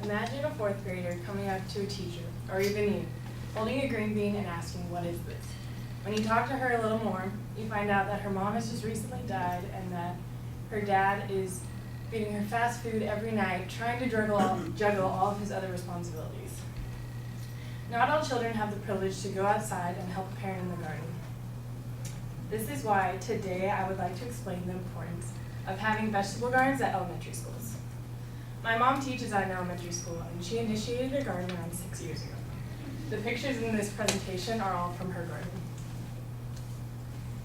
Imagine a fourth grader coming up to a teacher, or even you, holding a green bean and asking, "What is this?" When you talk to her a little more, you find out that her mom has just recently died and that her dad is feeding her fast food every night, trying to juggle all of his other responsibilities. Not all children have the privilege to go outside and help a parent in the garden. This is why today I would like to explain the importance of having vegetable gardens at elementary schools. My mom teaches at an elementary school, and she initiated a garden around 6 years ago. The pictures in this presentation are all from her garden.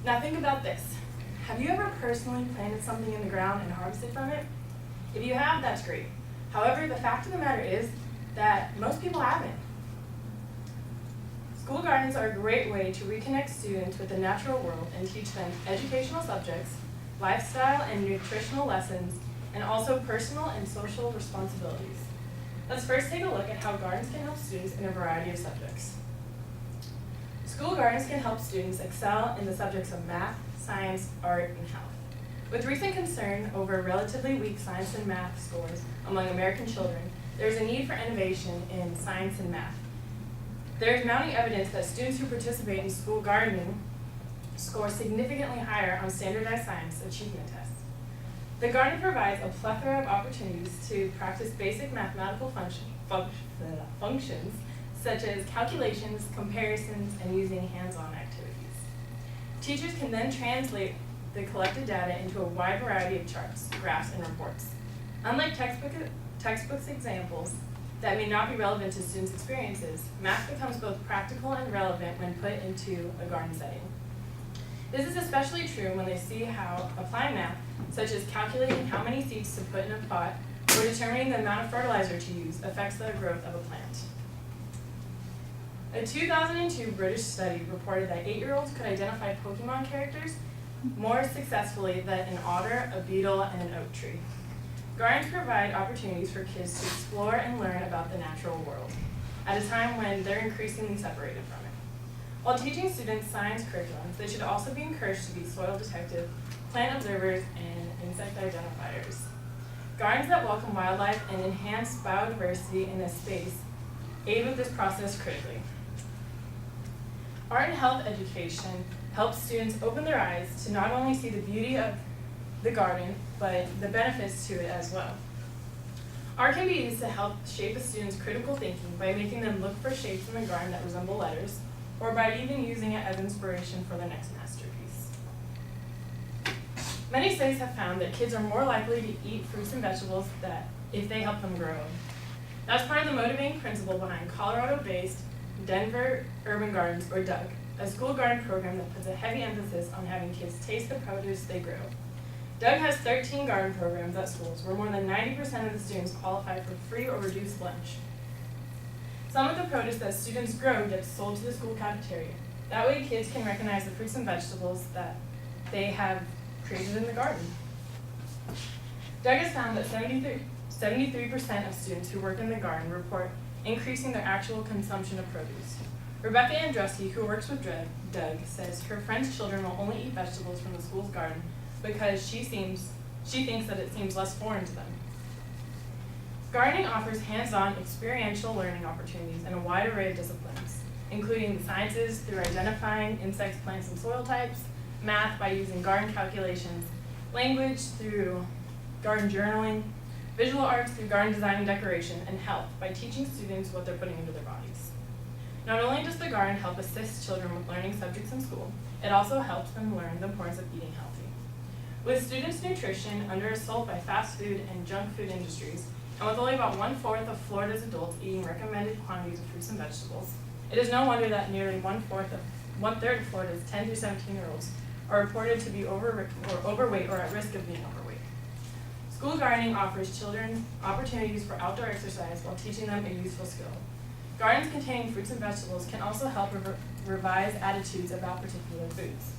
Now think about this. Have you ever personally planted something in the ground and harvested from it? If you have, that's great. However, the fact of the matter is that most people haven't. School gardens are a great way to reconnect students with the natural world and teach them educational subjects, lifestyle and nutritional lessons, and also personal and social responsibilities. Let's first take a look at how gardens can help students in a variety of subjects. School gardens can help students excel in the subjects of math, science, art, and health. With recent concern over relatively weak science and math scores among American children, there is a need for innovation in science and math. There is mounting evidence that students who participate in school gardening score significantly higher on standardized science achievement tests. The garden provides a plethora of opportunities to practice basic mathematical functions, such as calculations, comparisons, and using hands-on activities. Teachers can then translate the collected data into a wide variety of charts, graphs, and reports. Unlike textbooks examples that may not be relevant to students' experiences, math becomes both practical and relevant when put into a garden setting. This is especially true when they see how applying math, such as calculating how many seeds to put in a pot or determining the amount of fertilizer to use, affects the growth of a plant. A 2002 British study reported that 8-year-olds could identify Pokemon characters more successfully than an otter, a beetle, and an oak tree. Gardens provide opportunities for kids to explore and learn about the natural world at a time when they're increasingly separated from it. While teaching students science curriculums, they should also be encouraged to be soil detective, plant observers, and insect identifiers. Gardens that welcome wildlife and enhance biodiversity in a space aid with this process critically. Art and health education helps students open their eyes to not only see the beauty of the garden, but the benefits to it as well. Art can be used to help shape a student's critical thinking by making them look for shapes in the garden that resemble letters, or by even using it as inspiration for their next masterpiece. Many studies have found that kids are more likely to eat fruits and vegetables if they help them grow. That's part of the motivating principle behind Colorado-based Denver Urban Gardens, or DUG, a school garden program that puts a heavy emphasis on having kids taste the produce they grow. DUG has 13 garden programs at schools where more than 90% of the students qualify for free or reduced lunch. Some of the produce that students grow gets sold to the school cafeteria. That way kids can recognize the fruits and vegetables that they have created in the garden. DUG has found that 73% of students who work in the garden report increasing their actual consumption of produce. Rebecca Andruski, who works with DUG, says her friend's children will only eat vegetables from the school's garden because she thinks that it seems less foreign to them. Gardening offers hands-on experiential learning opportunities in a wide array of disciplines, including the sciences through identifying insects, plants, and soil types, math by using garden calculations, language through garden journaling, visual arts through garden design and decoration, and health by teaching students what they're putting into their bodies. Not only does the garden help assist children with learning subjects in school, it also helps them learn the importance of eating healthy. With students' nutrition under assault by fast food and junk food industries, and with only about 1/4 of Florida's adults eating recommended quantities of fruits and vegetables, it is no wonder that nearly one-third of Florida's 10 through 17-year-olds are reported to be overweight or at risk of being overweight. School gardening offers children opportunities for outdoor exercise while teaching them a useful skill. Gardens containing fruits and vegetables can also help revise attitudes about particular foods.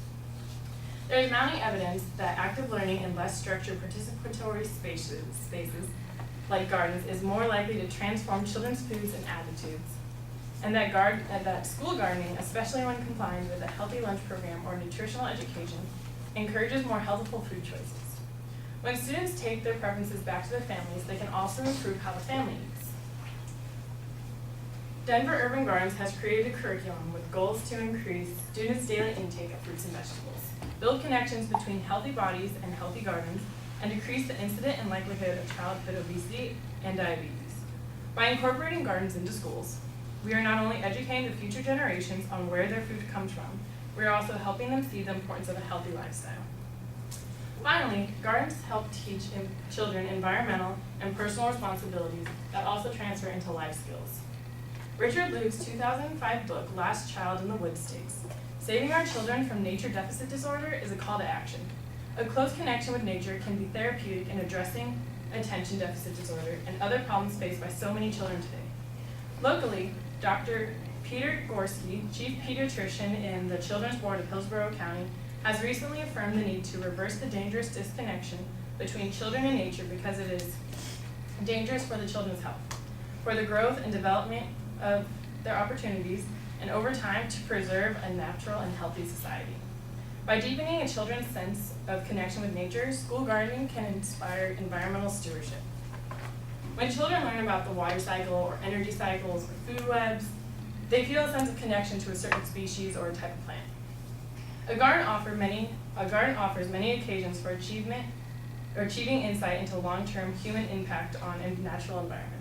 There is mounting evidence that active learning in less structured participatory spaces like gardens is more likely to transform children's foods and attitudes, and that school gardening, especially when combined with a healthy lunch program or nutritional education, encourages more healthful food choices. When students take their preferences back to their families, they can also improve how the family eats. Denver Urban Gardens has created a curriculum with goals to increase students' daily intake of fruits and vegetables, build connections between healthy bodies and healthy gardens, and decrease the incidence and likelihood of childhood obesity and diabetes. By incorporating gardens into schools, we are not only educating the future generations on where their food comes from, we are also helping them see the importance of a healthy lifestyle. Finally, gardens help teach children environmental and personal responsibilities that also transfer into life skills. Richard Luke's 2005 book, Last Child in the Woods, states, "Saving our children from nature deficit disorder is a call to action. A close connection with nature can be therapeutic in addressing attention deficit disorder and other problems faced by so many children today." Locally, Dr. Peter Gorski, Chief Pediatrician in the Children's Board of Hillsborough County, has recently affirmed the need to reverse the dangerous disconnection between children and nature because it is dangerous for the children's health, for the growth and development of their opportunities, and over time to preserve a natural and healthy society. By deepening a children's sense of connection with nature, school gardening can inspire environmental stewardship. When children learn about the water cycle or energy cycles or food webs, they feel a sense of connection to a certain species or type of plant. A garden offers many occasions for achieving insight into long-term human impact on a natural environment.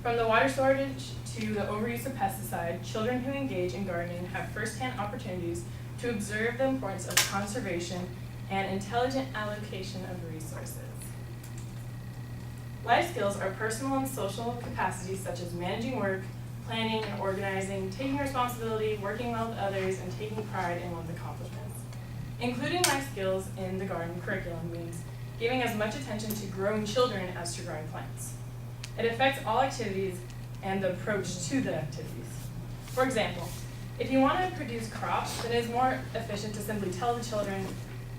From the water shortage to the overuse of pesticides, children who engage in gardening have first-hand opportunities to observe the importance of conservation and intelligent allocation of resources. Life skills are personal and social capacities such as managing work, planning and organizing, taking responsibility, working well with others, and taking pride in one's accomplishments. Including life skills in the garden curriculum means giving as much attention to growing children as to growing plants. It affects all activities and the approach to the activities. For example, if you want to produce crops, then it is more efficient to simply tell the children,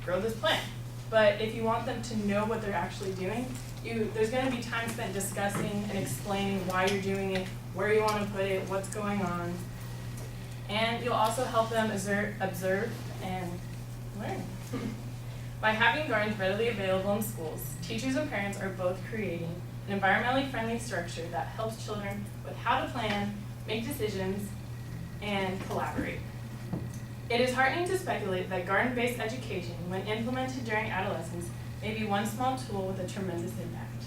grow this plant. But if you want them to know what they're actually doing, there's going to be time spent discussing and explaining why you're doing it, where you want to put it, what's going on. And you'll also help them observe and learn. By having gardens readily available in schools, teachers and parents are both creating an environmentally friendly structure that helps children with how to plan, make decisions, and collaborate. It is heartening to speculate that garden-based education, when implemented during adolescence, may be one small tool with a tremendous impact.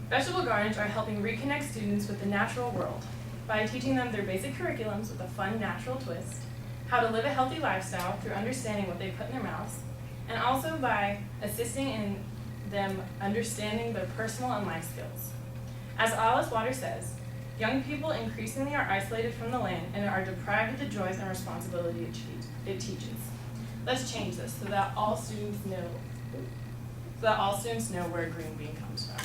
Vegetable gardens are helping reconnect students with the natural world by teaching them their basic curriculums with a fun, natural twist, how to live a healthy lifestyle through understanding what they put in their mouths, and also by assisting in them understanding their personal and life skills. As Alice Waters says, young people increasingly are isolated from the land and are deprived of the joys and responsibility it teaches. Let's change this so that all students know where green bean comes from.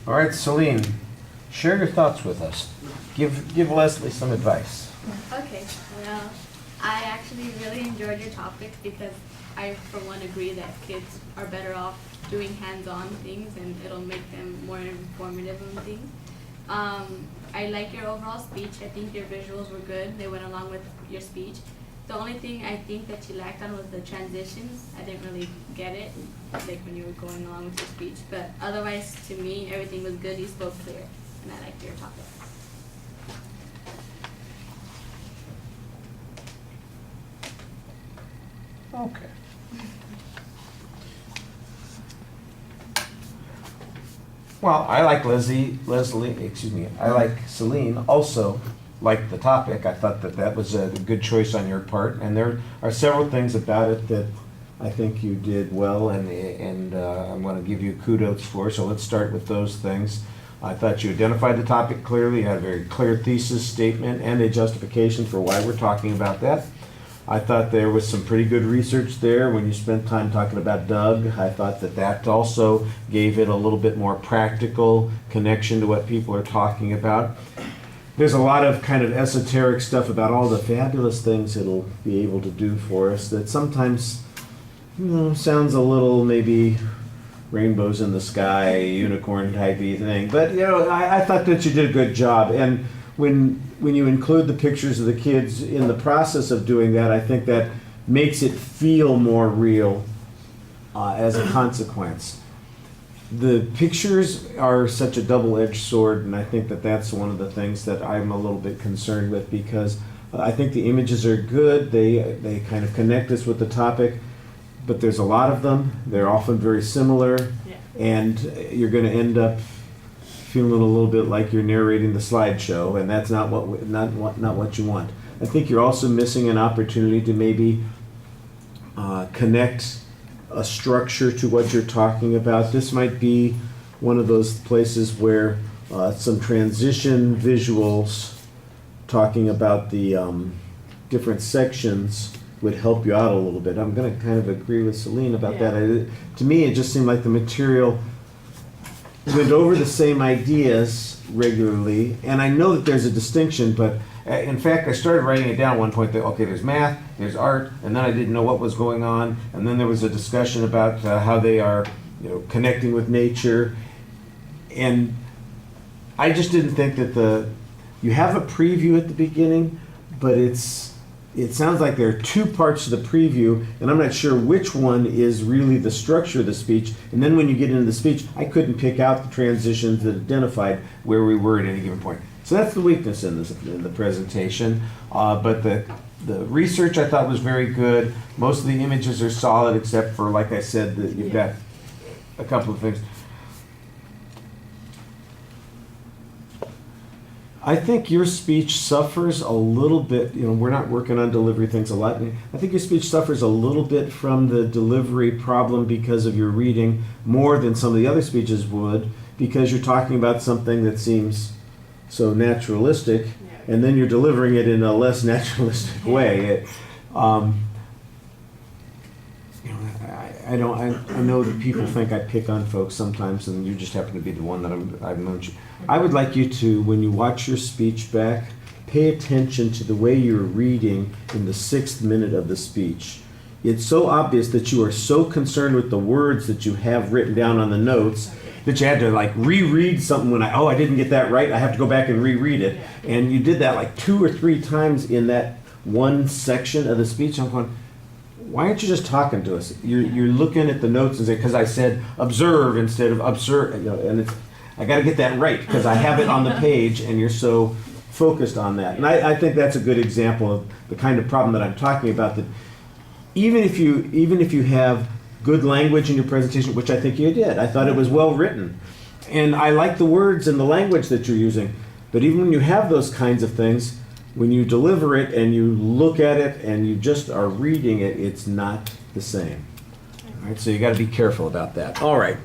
All right, Celine, share your thoughts with us. Give Leslie some advice. Okay, well, I actually really enjoyed your topic because I, for one, agree that kids are better off doing hands-on things and it'll make them more informative on things. I like your overall speech. I think your visuals were good. They went along with your speech. The only thing I think that you lacked on was the transitions. I didn't really get it, like when you were going along with your speech. But otherwise, to me, everything was good. You spoke clear, and I liked your topic. Okay. Well, I like I like Celine also liked the topic. I thought that that was a good choice on your part, and there are several things about it that I think you did well, and I'm going to give you kudos for. So let's start with those things. I thought you identified the topic clearly, you had a very clear thesis statement and a justification for why we're talking about that. I thought there was some pretty good research there when you spent time talking about Doug. I thought that that also gave it a little bit more practical connection to what people are talking about. There's a lot of kind of esoteric stuff about all the fabulous things it'll be able to do for us that sometimes, sounds a little maybe rainbows in the sky, unicorn typey thing. But I thought that you did a good job. And when you include the pictures of the kids in the process of doing that, I think that makes it feel more real as a consequence. The pictures are such a double-edged sword, and I think that that's one of the things that I'm a little bit concerned with, because I think the images are good. They kind of connect us with the topic, but there's a lot of them. They're often very similar, and you're going to end up feeling a little bit like you're narrating the slideshow, and that's not what you want. I think you're also missing an opportunity to maybe connect a structure to what you're talking about. This might be one of those places where some transition visuals talking about the different sections would help you out a little bit. I'm going to kind of agree with Celine about that. To me, it just seemed like the material went over the same ideas regularly, and I know that there's a distinction, but in fact, I started writing it down at one point that, okay, there's math, there's art, and then I didn't know what was going on, and then there was a discussion about how they are connecting with nature, and I just didn't think that you have a preview at the beginning, but it sounds like there are two parts to the preview, and I'm not sure which one is really the structure of the speech. And then when you get into the speech, I couldn't pick out the transitions that identified where we were at any given point. So that's the weakness in the presentation. But the research I thought was very good. Most of the images are solid, except for, like I said, that you've got a couple of things. I think your speech suffers a little bit, we're not working on delivery things a lot. I think your speech suffers a little bit from the delivery problem because of your reading more than some of the other speeches would, because you're talking about something that seems so naturalistic, and then you're delivering it in a less naturalistic way. I know that people think I pick on folks sometimes, and you just happen to be the one that I've known you. I would like you to, when you watch your speech back, pay attention to the way you're reading in the 6th minute of the speech. It's so obvious that you are so concerned with the words that you have written down on the notes that you had to reread something when I didn't get that right, I have to go back and reread it. And you did that 2 or 3 times in that one section of the speech. I'm going, why aren't you just talking to us? You're looking at the notes and say, because I said observe instead of observe, and I got to get that right because I have it on the page, and you're so focused on that. And I think that's a good example of the kind of problem that I'm talking about. That even if you have good language in your presentation, which I think you did, I thought it was well written, and I like the words and the language that you're using. But even when you have those kinds of things, when you deliver it and you look at it and you just are reading it, it's not the same. All right, so you got to be careful about that. All right.